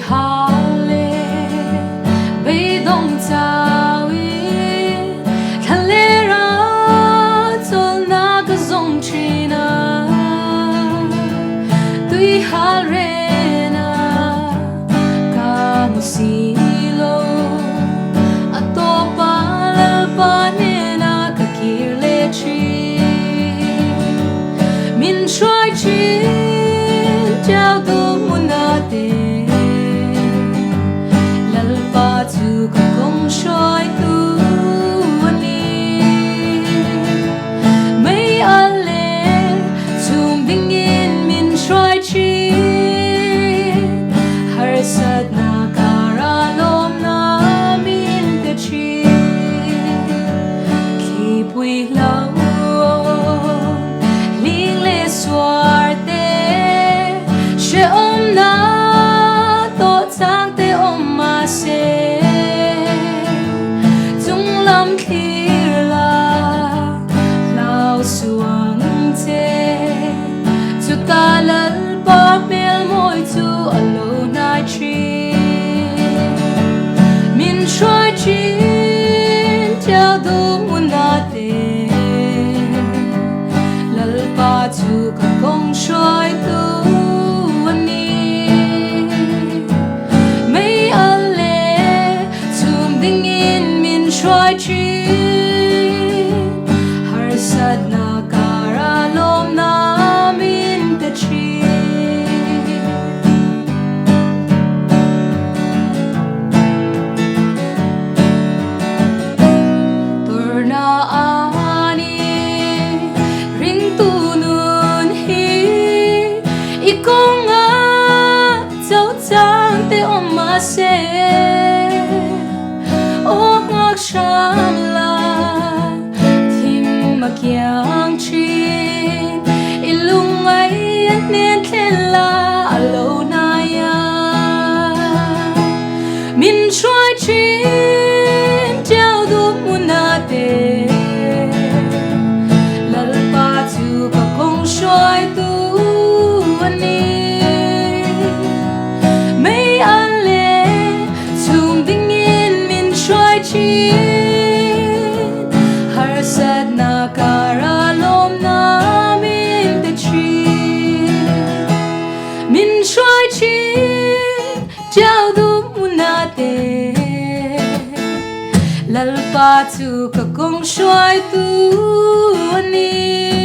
hà lệ bây đông chào khăn lệ ra cho na cái dòng chi na tuy hà lệ na cả một xí lô à to pa la pa nè na cả kia lệ chi min xoay chi chào tu muốn na te lal pa tu ka kong xoay tu ani mấy ale zum ding in min xoay chi har sat na kara lom na min te chi khi bui lâu ling le suar om na to sang te om ma se chung lam khir la lao suang te chu ta lal pa mel moi chu alo na chi min shoi chi chao do mun na te lal pa chu ka kong shoi tu chi har sat na kara lom na min te chi tur na ani ring tu nun hi ikong a chau chang te om ma se sham la thim ma kyang chin ilung ai nen khen la alo na ya min shoi chin chao du mun na te lal pa chu ka kong shoi tu ani mấy ale chung ding in min shoi chin sat na kara lom na min te chi min shoi chi chao du mun na te lal pa chu ka kong shoi tu ani